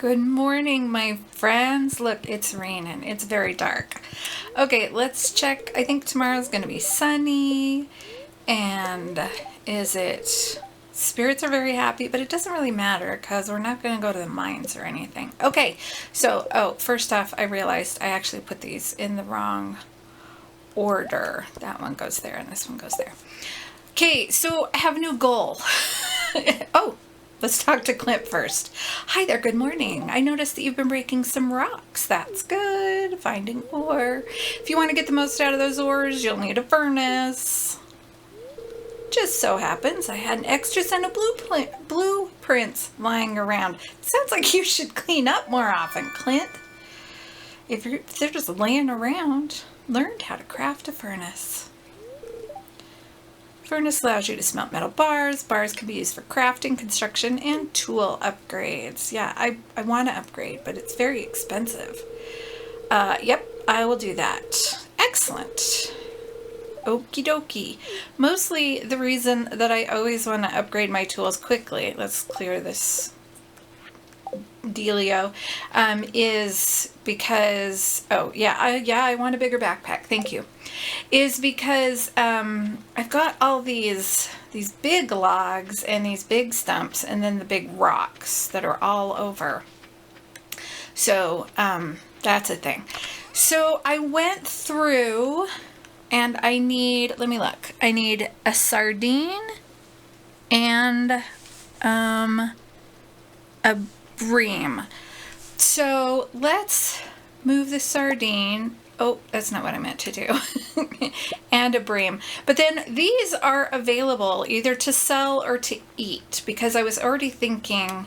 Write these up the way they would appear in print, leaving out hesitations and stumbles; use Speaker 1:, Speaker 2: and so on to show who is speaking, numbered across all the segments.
Speaker 1: Good morning, my friends. Look, it's raining. It's very dark. Okay, let's check. I think tomorrow's going to be sunny. And is it... Spirits are very happy, but it doesn't really matter because we're not going to go to the mines or anything. Okay, so, first off, I realized I actually put these in the wrong order. That one goes there and this one goes there. Okay, so I have a new goal. Oh, let's talk to Clint first. Hi there, good morning. I noticed that you've been breaking some rocks. That's good. Finding ore. If you want to get the most out of those ores, you'll need a furnace. Just so happens I had an extra set of blueprints lying around. Sounds like you should clean up more often, Clint. If they're just laying around, learn how to craft a furnace. Furnace allows you to smelt metal bars. Bars can be used for crafting, construction, and tool upgrades. Yeah, I want to upgrade, but it's very expensive. Yep, I will do that. Excellent. Okie dokie. Mostly the reason that I always want to upgrade my tools quickly, let's clear this dealio, is because, I want a bigger backpack, thank you, is because I've got all these big logs and these big stumps and then the big rocks that are all over. So that's a thing. So I went through and I need, let me look, I need a sardine and a bream. So let's move the sardine. Oh, that's not what I meant to do. And a bream. But then these are available either to sell or to eat because I was already thinking,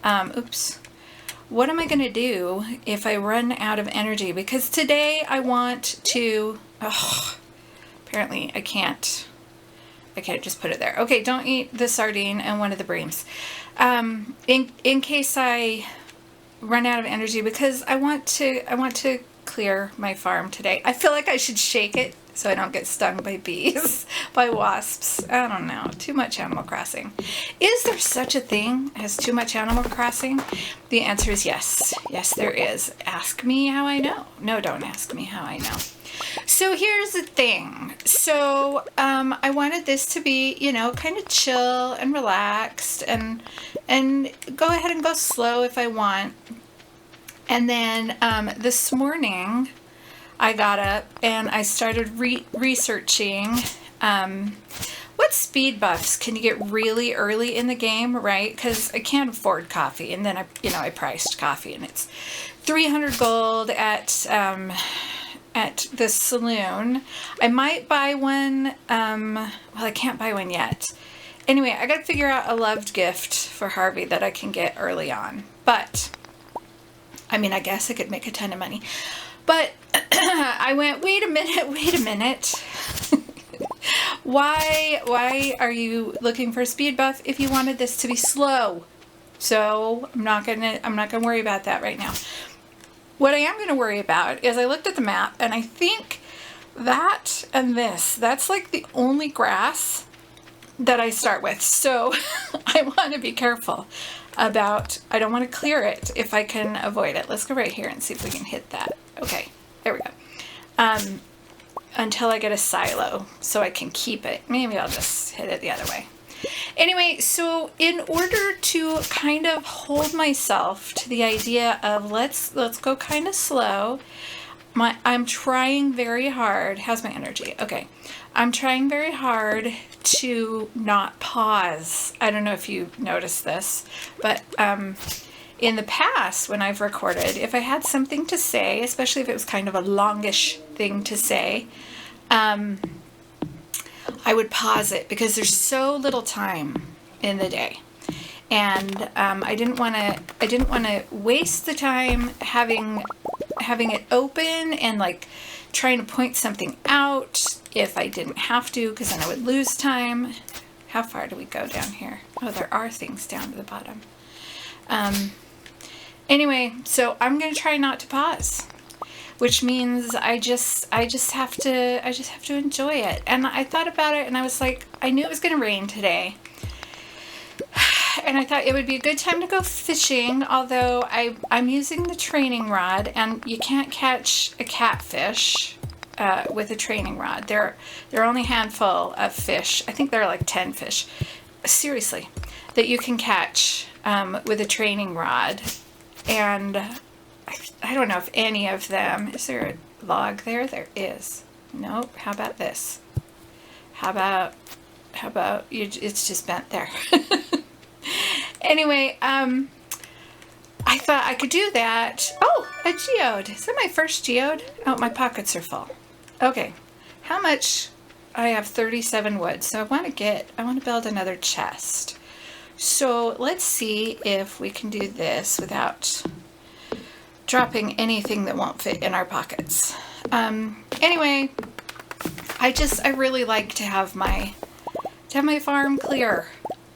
Speaker 1: what am I going to do if I run out of energy? Because today I want to, apparently I can't just put it there. Okay, don't eat the sardine and one of the breams. In case I run out of energy, because I want to clear my farm today. I feel like I should shake it so I don't get stung by bees, by wasps. I don't know. Too much Animal Crossing. Is there such a thing as too much Animal Crossing? The answer is yes. Yes, there is. Ask me how I know. No, don't ask me how I know. So here's the thing. So I wanted this to be, kind of chill and relaxed and go ahead and go slow if I want. And then this morning I got up and I started researching what speed buffs can you get really early in the game, right? Because I can't afford coffee. And then I priced coffee and it's 300 gold at the saloon. I might buy one. I can't buy one yet. Anyway, I got to figure out a loved gift for Harvey that I can get early on. But, I guess I could make a ton of money. But I went, wait a minute. Why are you looking for a speed buff if you wanted this to be slow? So I'm not gonna worry about that right now. What I am going to worry about is I looked at the map and I think that and that's like the only grass that I start with. So I want to be careful about, I don't want to clear it if I can avoid it. Let's go right here and see if we can hit that. Okay, there we go. Until I get a silo so I can keep it. Maybe I'll just hit it the other way. Anyway, so in order to kind of hold myself to the idea of let's go kind of slow, I'm trying very hard. How's my energy? Okay. I'm trying very hard to not pause. I don't know if you noticed this, but in the past when I've recorded, if I had something to say, especially if it was kind of a longish thing to say, I would pause it because there's so little time in the day, and I didn't want to waste the time having it open and like trying to point something out if I didn't have to, because then I would lose time. How far do we go down here? Oh, there are things down to the bottom. Anyway, so I'm gonna try not to pause. Which means I just have to enjoy it. And I thought about it and I was like, I knew it was going to rain today. and I thought it would be a good time to go fishing, although I'm using the training rod, and you can't catch a catfish with a training rod. There are only a handful of fish. I think there are like 10 fish, seriously, that you can catch with a training rod. And I don't know if any of them, is there a log there? There is. Nope. How about this? How about it's just bent there. Anyway, I thought I could do that. Oh, a geode. Is that my first geode? Oh, my pockets are full. Okay. How much? I have 37 wood, so I want to build another chest. So let's see if we can do this without dropping anything that won't fit in our pockets. Anyway, I really like to have my farm clear.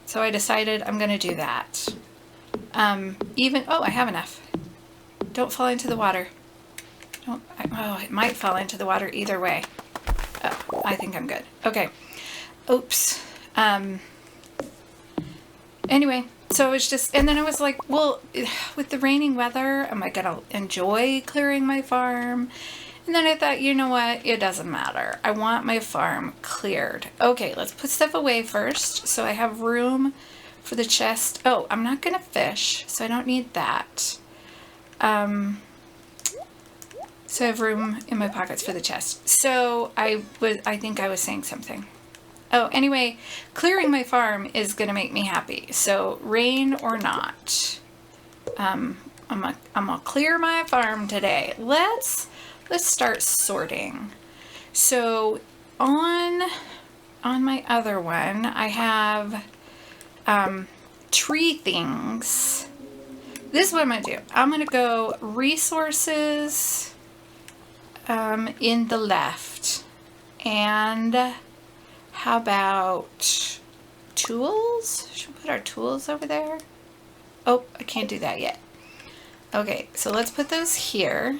Speaker 1: So I decided I'm going to do that. Oh, I have enough. Don't fall into the water. It might fall into the water either way. Oh, I think I'm good. Okay. Oops. Anyway, so it was just, and then I was like, well, with the raining weather, am I going to enjoy clearing my farm? And then I thought, you know what? It doesn't matter. I want my farm cleared. Okay, let's put stuff away first. So I have room for the chest. Oh, I'm not going to fish, so I don't need that. So I have room in my pockets for the chest. So I think I was saying something. Oh, anyway, clearing my farm is going to make me happy. So rain or not, I'm gonna clear my farm today. Let's start sorting. So on my other one, I have tree things. This is what I'm gonna do. I'm gonna go resources in the left, and how about tools? Should we put our tools over there? Oh, I can't do that yet. Okay, so let's put those here.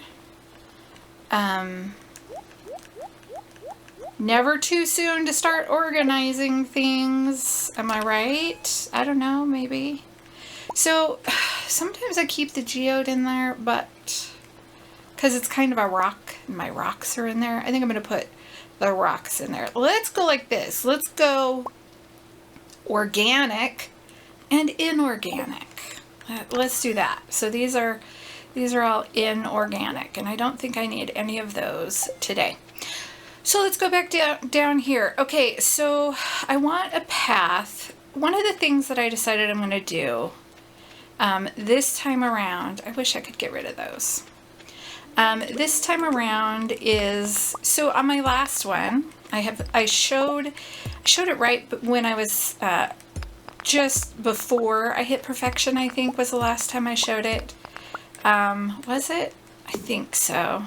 Speaker 1: Never too soon to start organizing things. Am I right? I don't know, maybe. So sometimes I keep the geode in there, but because it's kind of a rock and my rocks are in there, I think I'm going to put the rocks in there. Let's go like this. Let's go organic and inorganic. Let's do that. So these are all inorganic, and I don't think I need any of those today. So let's go back down here. Okay, so I want a path. One of the things that I decided I'm going to do this time around, I wish I could get rid of those. This time around is, so on my last one, I showed it right when I was just before I hit perfection, I think was the last time I showed it. Was it? I think so.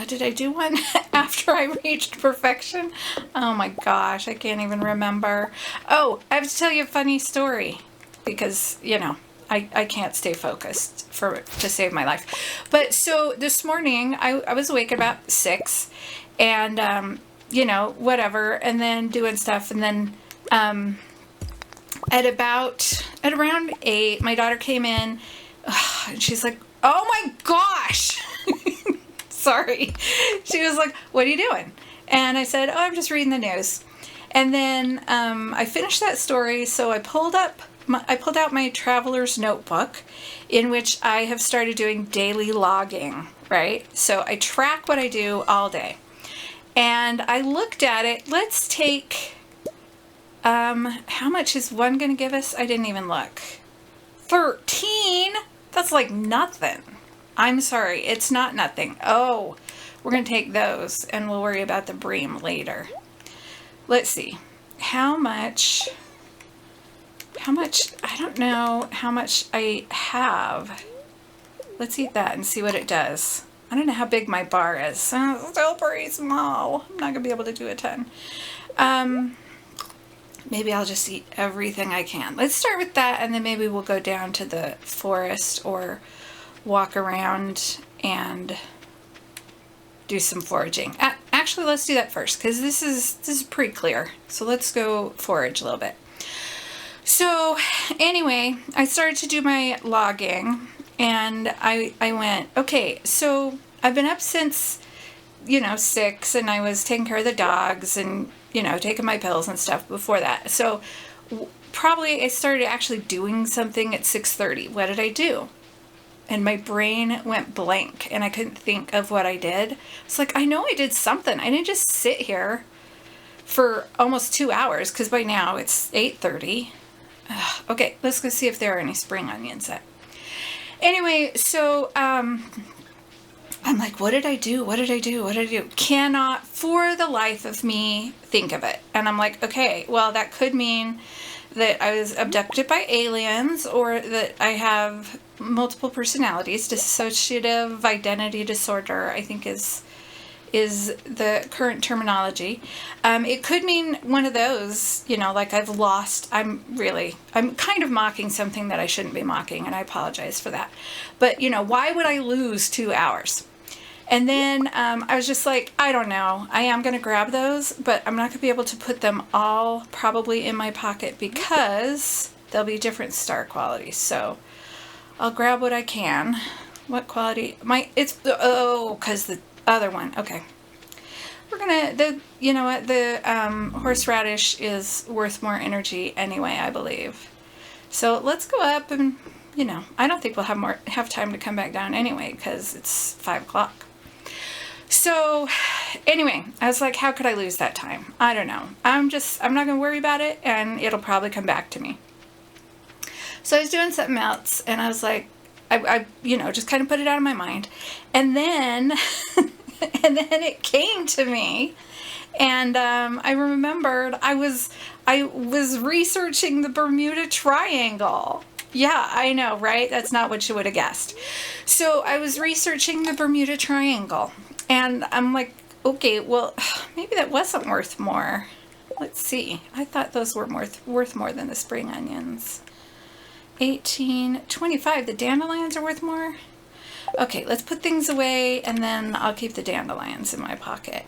Speaker 1: Did I do one after I reached perfection? Oh my gosh, I can't even remember. Oh, I have to tell you a funny story because, you know, I can't stay focused to save my life. But so this morning I was awake at about 6 and, you know, whatever, and then doing stuff. And then, at around 8, my daughter came in and she's like, oh my gosh, sorry. She was like, what are you doing? And I said, oh, I'm just reading the news. And then, I finished that story. So I pulled out my traveler's notebook, in which I have started doing daily logging, right? So I track what I do all day. And I looked at it. Let's take, how much is one going to give us? I didn't even look. 13? That's like nothing. I'm sorry, it's not nothing. Oh, we're going to take those and we'll worry about the bream later. Let's see. How much, I don't know how much I have. Let's eat that and see what it does. I don't know how big my bar is. It's still pretty small. I'm not going to be able to do a ton. Maybe I'll just eat everything I can. Let's start with that, and then maybe we'll go down to the forest or walk around and do some foraging. Actually, let's do that first, because this is pretty clear. So let's go forage a little bit. So anyway, I started to do my logging, and I went, okay, so I've been up since, 6, and I was taking care of the dogs and, taking my pills and stuff before that. So probably I started actually doing something at 6:30. What did I do? And my brain went blank, and I couldn't think of what I did. It's like, I know I did something. I didn't just sit here for almost 2 hours, because by now it's 8:30. Okay, let's go see if there are any spring onions yet. Anyway, so I'm like, what did I do? What did I do? What did I do? Cannot for the life of me think of it. And I'm like, okay, well, that could mean that I was abducted by aliens, or that I have multiple personalities. Dissociative identity disorder, I think, is the current terminology. It could mean one of those, like I've lost, I'm kind of mocking something that I shouldn't be mocking, and I apologize for that. But, why would I lose 2 hours? And then I was just like, I don't know. I am going to grab those, but I'm not going to be able to put them all probably in my pocket, because they'll be different star qualities. So I'll grab what I can. What quality? Because the other one. Okay. We're going to, the horseradish is worth more energy anyway, I believe. So let's go up and, I don't think we'll have time to come back down anyway, because it's 5 o'clock. So anyway, I was like, how could I lose that time? I don't know. I'm not going to worry about it, and it'll probably come back to me. So I was doing something else, and I was like, I just kind of put it out of my mind. And then, and then it came to me, and I remembered I was researching the Bermuda Triangle. Yeah, I know, right? That's not what you would have guessed. So I was researching the Bermuda Triangle, and I'm like, okay, well, maybe that wasn't worth more. Let's see. I thought those were worth more than the spring onions. 18.25. The dandelions are worth more? Okay, let's put things away, and then I'll keep the dandelions in my pocket.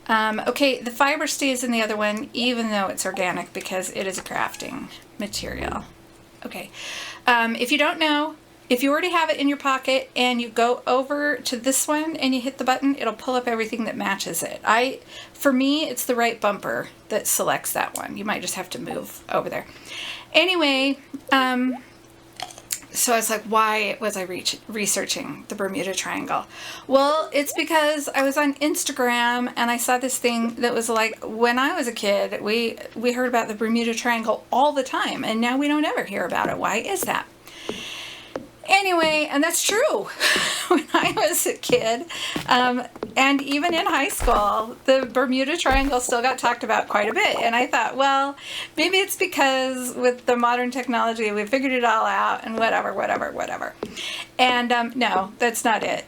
Speaker 1: Okay, the fiber stays in the other one, even though it's organic, because it is a crafting material. Okay, if you don't know, if you already have it in your pocket and you go over to this one and you hit the button, it'll pull up everything that matches it. For me, it's the right bumper that selects that one. You might just have to move over there. Anyway, so I was like, why was I researching the Bermuda Triangle? Well, it's because I was on Instagram and I saw this thing that was like, when I was a kid, we heard about the Bermuda Triangle all the time, and now we don't ever hear about it. Why is that? Anyway, and that's true. When I was a kid, and even in high school, the Bermuda Triangle still got talked about quite a bit. And I thought, well, maybe it's because with the modern technology, we figured it all out, and whatever. And no, that's not it.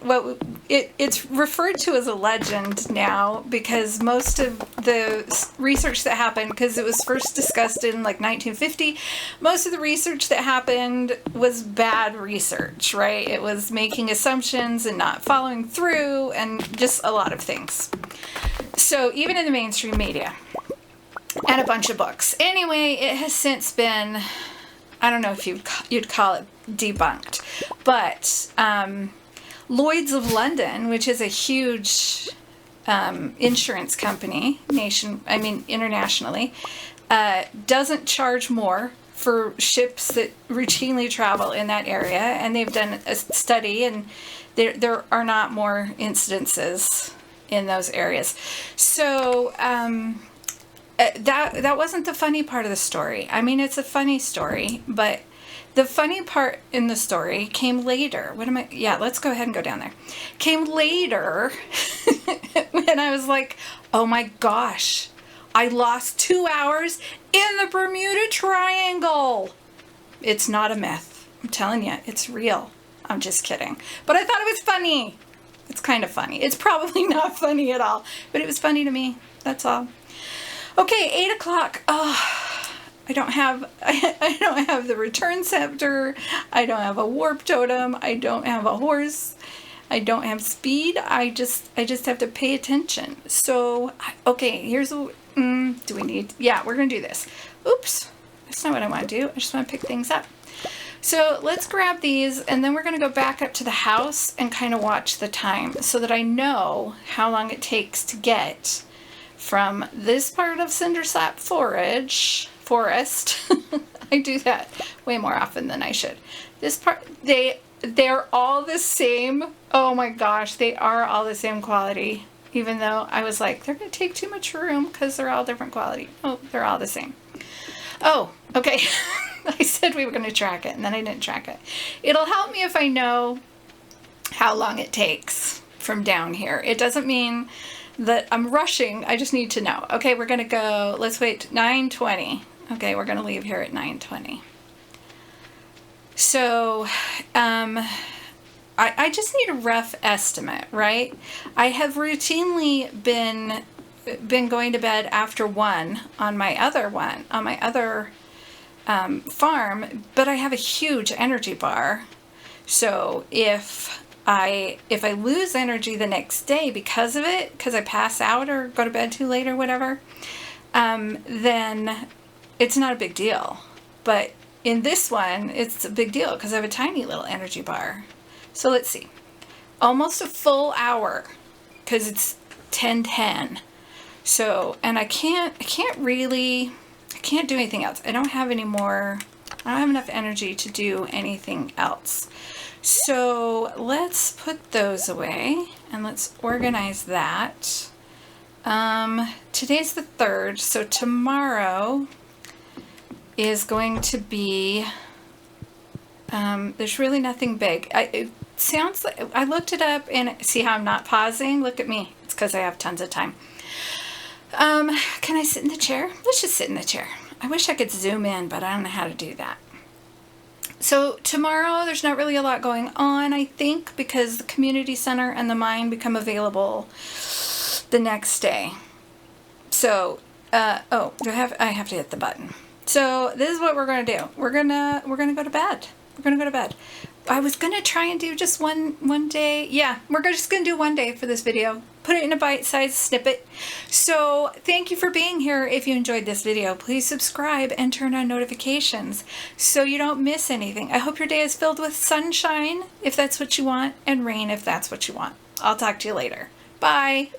Speaker 1: It's referred to as a legend now, because most of the research that happened, because it was first discussed in like 1950, most of the research that happened was bad research, right? It was making assumptions and not following through, and just a lot of things. So even in the mainstream media, and a bunch of books. Anyway, it has since been, I don't know if you'd call it debunked, but Lloyd's of London, which is a huge insurance company, internationally, doesn't charge more for ships that routinely travel in that area, and they've done a study, and there are not more incidences in those areas. So that wasn't the funny part of the story. I mean, it's a funny story, but the funny part in the story came later. Let's go ahead and go down there. Came later when I was like, oh my gosh, I lost 2 hours in the Bermuda Triangle. It's not a myth. I'm telling you, it's real. I'm just kidding. But I thought it was funny. It's kind of funny. It's probably not funny at all, but it was funny to me. That's all. Okay, 8 o'clock. Oh, I don't have the return scepter. I don't have a warp totem. I don't have a horse. I don't have speed. I just have to pay attention. So, okay, here's what do we need? Yeah, we're going to do this. Oops. I That's not what I want to do. I just want to pick things up. So let's grab these, and then we're going to go back up to the house and kind of watch the time so that I know how long it takes to get from this part of Cinderslap forest. I do that way more often than I should. This part, they're all the same. Oh my gosh, they are all the same quality. Even though I was like, they're going to take too much room because they're all different quality. Oh, they're all the same. Oh, okay. I said we were going to track it, and then I didn't track it. It'll help me if I know how long it takes from down here. It doesn't mean that I'm rushing. I just need to know. Okay, we're going to go, let's wait, 9:20. Okay, we're going to leave here at 9:20. So, I just need a rough estimate, right? I have routinely been going to bed after 1 on my other farm, but I have a huge energy bar. So if I lose energy the next day because of it, because I pass out or go to bed too late or whatever, then it's not a big deal. But in this one, it's a big deal because I have a tiny little energy bar. So let's see, almost a full hour because it's 10:10. So, and I can't do anything else. I don't have enough energy to do anything else. So let's put those away and let's organize that. Today's the 3rd, so tomorrow is going to be, there's really nothing big. It sounds like, I looked it up and see how I'm not pausing? Look at me. It's because I have tons of time. Can I sit in the chair? Let's just sit in the chair. I wish I could zoom in, but I don't know how to do that. So tomorrow, there's not really a lot going on, I think, because the community center and the mine become available the next day. So, oh, I have to hit the button. So this is what we're going to do. We're gonna go to bed. We're gonna go to bed. I was gonna try and do just one day. Yeah, we're just gonna do one day for this video. Put it in a bite-sized snippet. So thank you for being here. If you enjoyed this video, please subscribe and turn on notifications so you don't miss anything. I hope your day is filled with sunshine, if that's what you want, and rain, if that's what you want. I'll talk to you later. Bye.